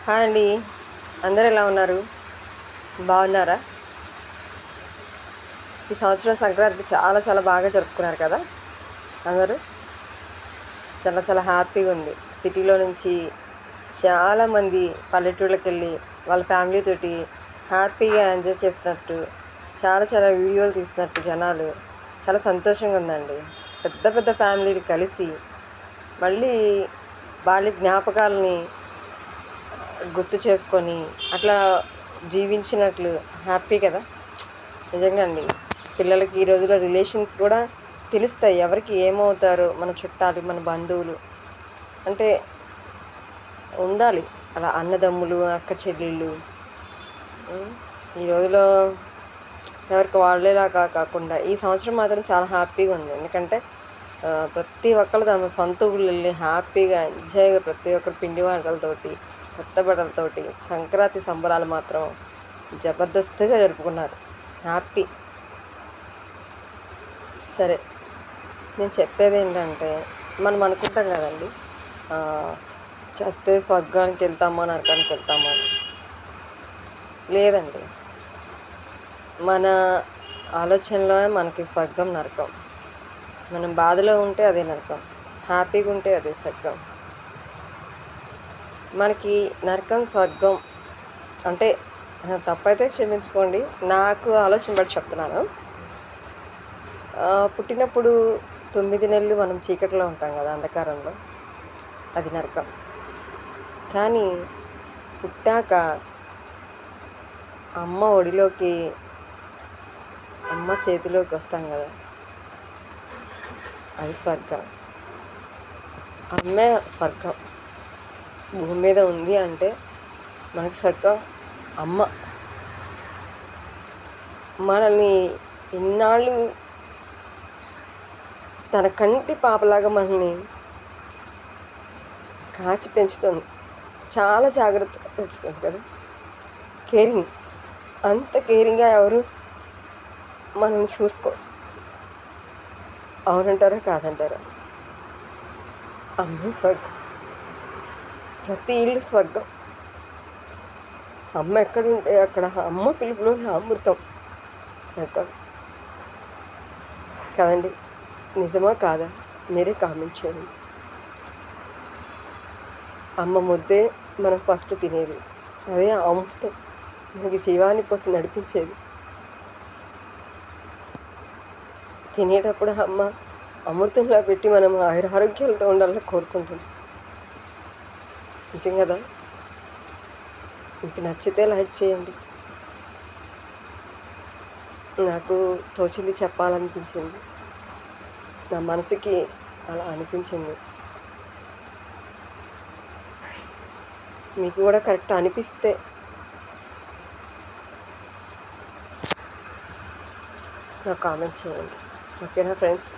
Hi అండి. అందరూ ఎలా ఉన్నారు? బాగున్నారా? ఈ సంవత్సరం సంక్రాంతి చాలా చాలా బాగా జరుపుకున్నారు కదా అందరూ. చాలా చాలా హ్యాపీగా ఉంది. సిటీలో నుంచి చాలామంది పల్లెటూళ్ళకి వెళ్ళి వాళ్ళ ఫ్యామిలీ తోటి హ్యాపీగా ఎంజాయ్ చేసినట్టు, చాలా చాలా వీడియోలు తీసినట్టు జనాలు చాలా సంతోషంగా ఉందండి. పెద్ద పెద్ద ఫ్యామిలీలు కలిసి మళ్ళీ బాల్య జ్ఞాపకాలని గుర్తు చేసుకొని అట్లా జీవించినట్లు హ్యాపీ కదా. నిజంగా అండి, పిల్లలకి ఈ రోజుల్లో రిలేషన్స్ కూడా తెలుస్తాయి, ఎవరికి ఏమవుతారో. మన చుట్టాలు, మన బంధువులు అంటే ఉండాలి అలా అన్నదమ్ములు, అక్క చెల్లెళ్ళు. ఈ రోజులో ఎవరికి వాళ్ళేలా కాకుండా ఈ సంవత్సరం మాత్రం చాలా హ్యాపీగా ఉంది. ఎందుకంటే ప్రతి ఒక్కరు తమ సొంత ఊళ్ళు వెళ్ళి హ్యాపీగా ఎంజాయ్గా ప్రతి ఒక్కరు పిండి వంటలతోటి, కొత్త బట్టలతోటి సంక్రాంతి సంబరాలు మాత్రం జబర్దస్త్గా జరుపుకున్నారు. హ్యాపీ. సరే, నేను చెప్పేది ఏంటంటే, మనం అనుకుంటాం కదండి, చేస్తే స్వర్గానికి వెళ్తామా నరకానికి వెళ్తామా అని. లేదండి, మన ఆలోచనలోనే మనకి స్వర్గం నరకం. మనం బాధలో ఉంటే అదే నరకం, హ్యాపీగా ఉంటే అదే స్వర్గం. మనకి నరకం స్వర్గం అంటే తప్పైతే క్షమించుకోండి, నాకు ఆలోచన బట్టి చెప్తున్నాను. పుట్టినప్పుడు 9 నెలలు మనం చీకటిలో ఉంటాం కదా, అంధకారంలో, అది నరకం. కానీ పుట్టాక అమ్మ ఒడిలోకి, అమ్మ చేతిలోకి వస్తాం కదా, అది స్వర్గం. అమ్మే స్వర్గం. భూమి మీద ఉంది అంటే మనకి స్వర్గం అమ్మ. మనల్ని ఇన్నాళ్ళు తన కంటి పాపలాగా మనల్ని కాచి పెంచుతుంది, చాలా జాగ్రత్తగా పెంచుతుంది కదా. కేరింగ్, అంత కేరింగ్గా ఎవరు మనల్ని చూసుకో. అవునంటారా కాదంటారా? అమ్మే స్వర్గం. ప్రతి ఇల్లు స్వర్గం. అమ్మ ఎక్కడుంటే అక్కడ అమ్మ పిలుపులోని అమృతం స్వర్గం కదండి. నిజమా కాదా? మీరే కామెంట్ చేయండి. అమ్మ ముద్దే మనం ఫస్ట్ తినేది, అదే అమృతం, మనకి జీవాన్ని కోసం నడిపించేది. తినేటప్పుడు అమ్మ అమృతంలా పెట్టి మనం ఆరోగ్యాలతో ఉండాలని కోరుకుంటుంది. నిజం కదా. మీకు నచ్చితే లైక్ చేయండి. నాకు తోచింది చెప్పాలనిపించింది, నా మనసుకి అలా అనిపించింది. మీకు కూడా కరెక్ట్ అనిపిస్తే నాకు కామెంట్ చేయండి. ఓకేనా ఫ్రెండ్స్?